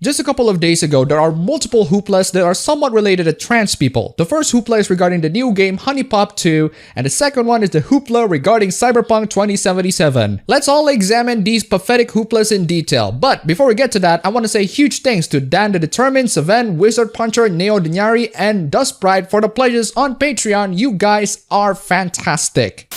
Just a couple of days ago, there are multiple Hooplas that are somewhat related to trans people. The first Hoopla is regarding the new game Honeypop 2, and the second one is the Hoopla regarding Cyberpunk 2077. Let's all examine these pathetic Hooplas in detail, but before we get to that, I want to say huge thanks to Dan the Determined, Saven, Wizard Puncher, Neo Dinyari, and Dust Pride for the pledges on Patreon. You guys are fantastic.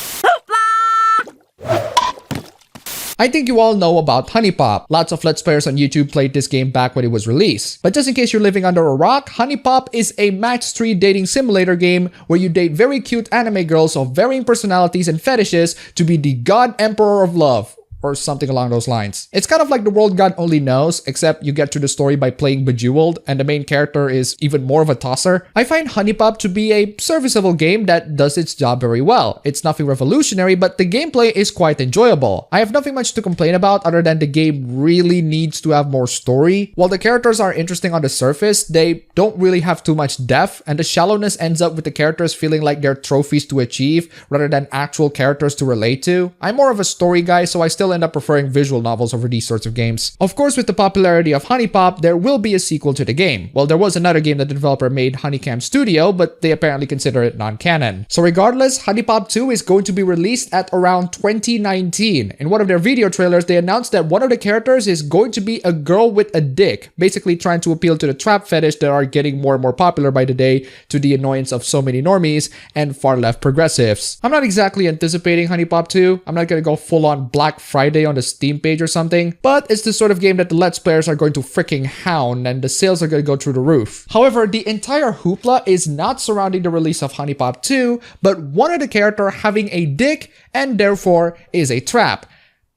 I think you all know about Honeypop. Lots of Let's Players on YouTube played this game back when it was released. But just in case you're living under a rock, Honeypop is a match-3 dating simulator game where you date very cute anime girls of varying personalities and fetishes to be the God Emperor of Love, or something along those lines. It's kind of like the world God only knows, except you get to the story by playing Bejeweled, and the main character is even more of a tosser. I find Honeypop to be a serviceable game that does its job very well. It's nothing revolutionary, but the gameplay is quite enjoyable. I have nothing much to complain about other than the game really needs to have more story. While the characters are interesting on the surface, they don't really have too much depth, and the shallowness ends up with the characters feeling like they're trophies to achieve rather than actual characters to relate to. I'm more of a story guy, so I still end up preferring visual novels over these sorts of games. Of course, with the popularity of Honeypop, there will be a sequel to the game. Well, there was another game that the developer made, Honeycam Studio, but they apparently consider it non-canon. So regardless, Honeypop 2 is going to be released at around 2019. In one of their video trailers, they announced that one of the characters is going to be a girl with a dick, basically trying to appeal to the trap fetish that are getting more and more popular by the day, to the annoyance of so many normies and far-left progressives. I'm not exactly anticipating Honeypop 2. I'm not gonna go full-on Black Friday on the Steam page or something, but it's the sort of game that the Let's Players are going to freaking hound and the sales are going to go through the roof. However, the entire hoopla is not surrounding the release of Honeypop 2, but one of the characters having a dick and therefore is a trap.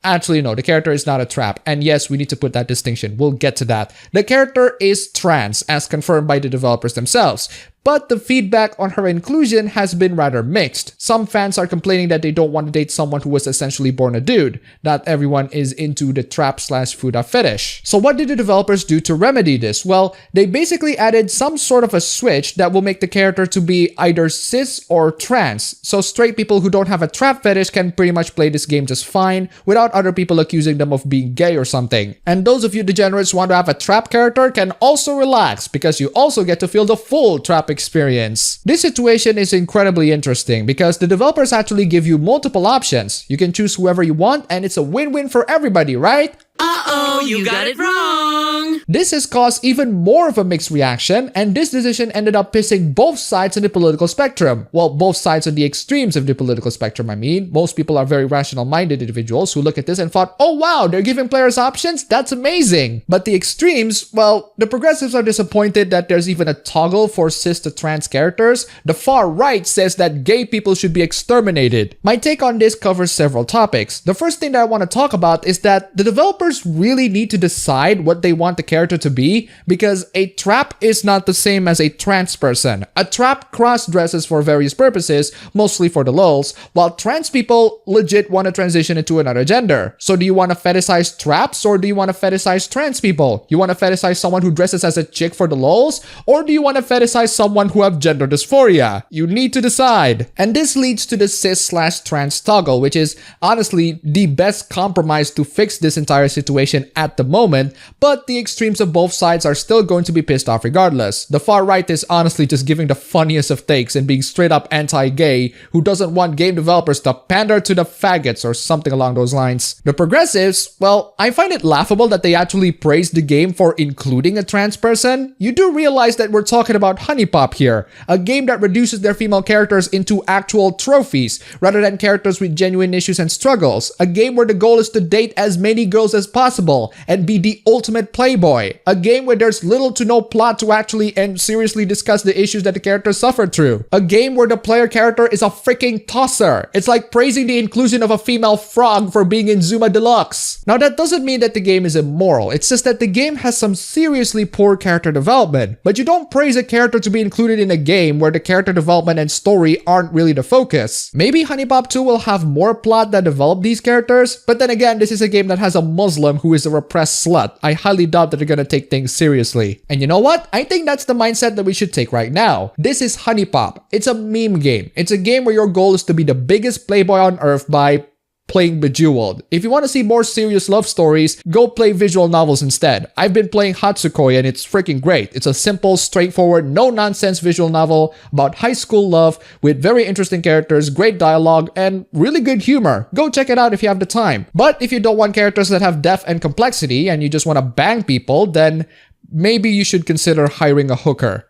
Actually, no, the character is not a trap. And yes, we need to put that distinction. We'll get to that. The character is trans, as confirmed by the developers themselves. But the feedback on her inclusion has been rather mixed. Some fans are complaining that they don't want to date someone who was essentially born a dude. Not everyone is into the trap/fuda fetish. So what did the developers do to remedy this? Well, they basically added some sort of a switch that will make the character to be either cis or trans. So straight people who don't have a trap fetish can pretty much play this game just fine without other people accusing them of being gay or something. And those of you degenerates who want to have a trap character can also relax because you also get to feel the full trap experience. This situation is incredibly interesting because the developers actually give you multiple options. You can choose whoever you want and it's a win-win for everybody, right? Uh-oh, you got it wrong! This has caused even more of a mixed reaction, and this decision ended up pissing both sides on the political spectrum. Well, both sides on the extremes of the political spectrum, I mean. Most people are very rational-minded individuals who look at this and thought, oh wow, they're giving players options? That's amazing! But the extremes, well, the progressives are disappointed that there's even a toggle for cis to trans characters. The far right says that gay people should be exterminated. My take on this covers several topics. The first thing that I want to talk about is that the developers really need to decide what they want the character to be, because a trap is not the same as a trans person. A trap cross-dresses for various purposes, mostly for the lulz, while trans people legit want to transition into another gender. So do you want to fetishize traps, or do you want to fetishize trans people? You want to fetishize someone who dresses as a chick for the lulz, or do you want to fetishize someone who have gender dysphoria? You need to decide. And this leads to the cis/trans toggle, which is honestly the best compromise to fix this entire situation at the moment, but the extremes of both sides are still going to be pissed off regardless. The far right is honestly just giving the funniest of takes and being straight up anti-gay, who doesn't want game developers to pander to the faggots or something along those lines. The progressives, well, I find it laughable that they actually praise the game for including a trans person. You do realize that we're talking about Honeypop here, a game that reduces their female characters into actual trophies rather than characters with genuine issues and struggles, a game where the goal is to date as many girls as possible and be the ultimate playboy, a game where there's little to no plot to actually and seriously discuss the issues that the characters suffered through, a game where the player character is a freaking tosser. It's like praising the inclusion of a female frog for being in Zuma Deluxe. Now that doesn't mean that the game is immoral, it's just that the game has some seriously poor character development, but you don't praise a character to be included in a game where the character development and story aren't really the focus. Maybe Honeypop 2 will have more plot that develop these characters, but then again, this is a game that has a Muslim who is a repressed slut. I highly doubt that they're gonna take things seriously. And you know what? I think that's the mindset that we should take right now. This is Honeypop. It's a meme game. It's a game where your goal is to be the biggest playboy on earth by playing Bejeweled. If you want to see more serious love stories, go play visual novels instead. I've been playing Hatsukoi and it's freaking great. It's a simple, straightforward, no-nonsense visual novel about high school love with very interesting characters, great dialogue, and really good humor. Go check it out if you have the time. But if you don't want characters that have depth and complexity and you just want to bang people, then maybe you should consider hiring a hooker.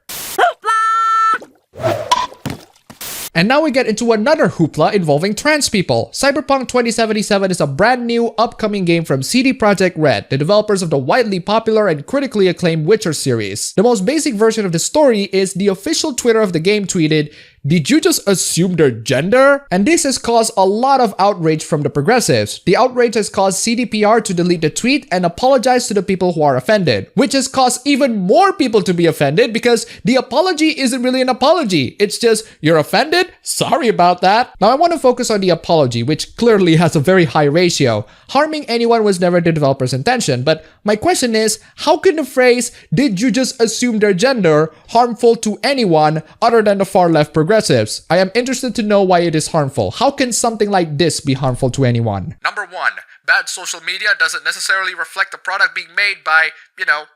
And now we get into another hoopla involving trans people. Cyberpunk 2077 is a brand new upcoming game from CD Projekt Red, the developers of the widely popular and critically acclaimed Witcher series. The most basic version of the story is the official Twitter of the game tweeted, "Did you just assume their gender?" And this has caused a lot of outrage from the progressives. The outrage has caused CDPR to delete the tweet and apologize to the people who are offended, which has caused even more people to be offended because the apology isn't really an apology. It's just, you're offended? Sorry about that. Now I want to focus on the apology, which clearly has a very high ratio. Harming anyone was never the developer's intention, but my question is, how can the phrase, "Did you just assume their gender?" harmful to anyone other than the far left progressives? I am interested to know why it is harmful. How can something like this be harmful to anyone? Number 1, bad social media doesn't necessarily reflect the product being made by,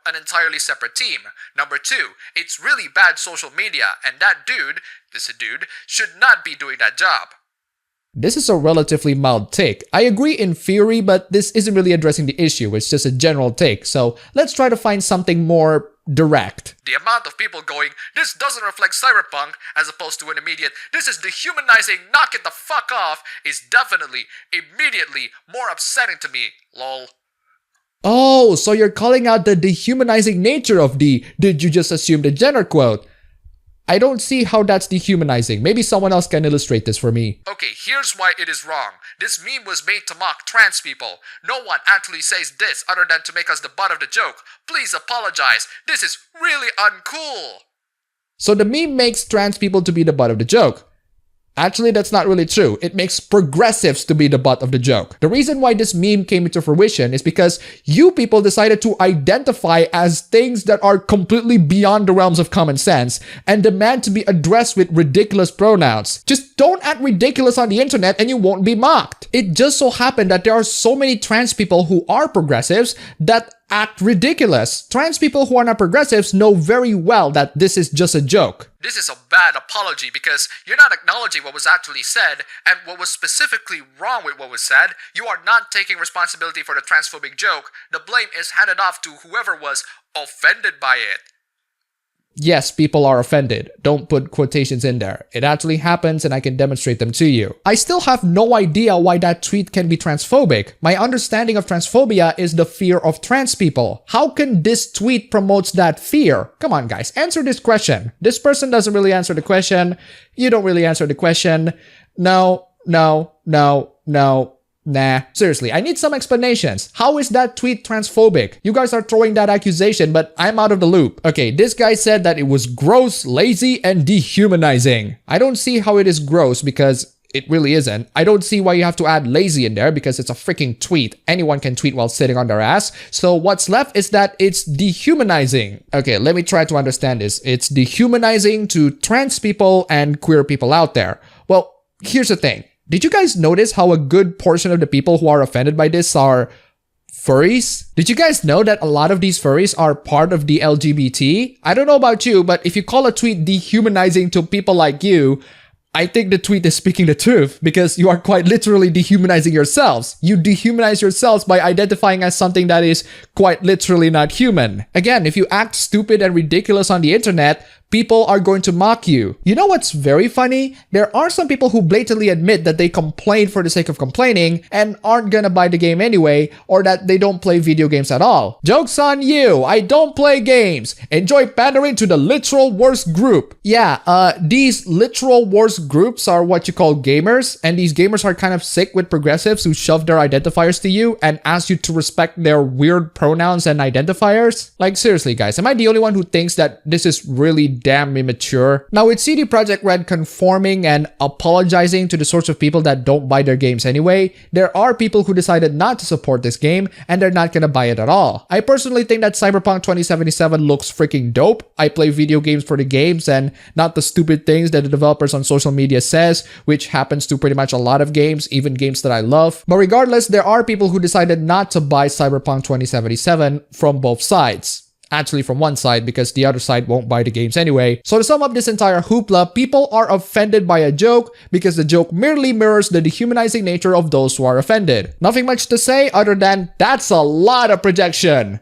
an entirely separate team. Number 2, it's really bad social media, and that dude, should not be doing that job. This is a relatively mild take. I agree in theory, but this isn't really addressing the issue. It's just a general take. So let's try to find something more direct. The amount of people going, "This doesn't reflect Cyberpunk," as opposed to an immediate, "This is dehumanizing, knock it the fuck off," is definitely, immediately more upsetting to me, lol. Oh, so you're calling out the dehumanizing nature of the "did you just assume the gender" quote. I don't see how that's dehumanizing. Maybe someone else can illustrate this for me. Okay, here's why it is wrong. This meme was made to mock trans people. No one actually says this other than to make us the butt of the joke. Please apologize. This is really uncool. So the meme makes trans people to be the butt of the joke. Actually, that's not really true. It makes progressives to be the butt of the joke. The reason why this meme came into fruition is because you people decided to identify as things that are completely beyond the realms of common sense and demand to be addressed with ridiculous pronouns. Just don't add ridiculous on the internet and you won't be mocked. It just so happened that there are so many trans people who are progressives that act ridiculous. Trans people who are not progressives know very well that this is just a joke. This is a bad apology because you're not acknowledging what was actually said and what was specifically wrong with what was said. You are not taking responsibility for the transphobic joke. The blame is handed off to whoever was offended by it. Yes, people are offended. Don't put quotations in there. It actually happens and I can demonstrate them to you. I still have no idea why that tweet can be transphobic. My understanding of transphobia is the fear of trans people. How can this tweet promotes that fear? Come on guys, answer this question. This person doesn't really answer the question. You don't really answer the question. No. Nah, seriously, I need some explanations. How is that tweet transphobic? You guys are throwing that accusation, but I'm out of the loop. Okay, this guy said that it was gross, lazy, and dehumanizing. I don't see how it is gross because it really isn't. I don't see why you have to add lazy in there because it's a freaking tweet. Anyone can tweet while sitting on their ass. So what's left is that it's dehumanizing. Okay, let me try to understand this. It's dehumanizing to trans people and queer people out there. Well, here's the thing. Did you guys notice how a good portion of the people who are offended by this are furries? Did you guys know that a lot of these furries are part of the LGBT? I don't know about you, but if you call a tweet dehumanizing to people like you, I think the tweet is speaking the truth because you are quite literally dehumanizing yourselves. You dehumanize yourselves by identifying as something that is quite literally not human. Again, if you act stupid and ridiculous on the internet, people are going to mock you. You know what's very funny? There are some people who blatantly admit that they complain for the sake of complaining and aren't gonna buy the game anyway, or that they don't play video games at all. Joke's on you! I don't play games! Enjoy pandering to the literal worst group. Yeah, these literal worst groups are what you call gamers, and these gamers are kind of sick with progressives who shove their identifiers to you and ask you to respect their weird pronouns and identifiers. Like seriously guys, am I the only one who thinks that this is really damn immature. Now, with CD Projekt Red conforming and apologizing to the sorts of people that don't buy their games anyway, there are people who decided not to support this game and they're not gonna buy it at all. I personally think that Cyberpunk 2077 looks freaking dope. I play video games for the games and not the stupid things that the developers on social media says, which happens to pretty much a lot of games, even games that I love. But regardless, there are people who decided not to buy Cyberpunk 2077 from both sides. Actually from one side, because the other side won't buy the games anyway. So to sum up this entire hoopla, people are offended by a joke because the joke merely mirrors the dehumanizing nature of those who are offended. Nothing much to say other than that's a lot of projection.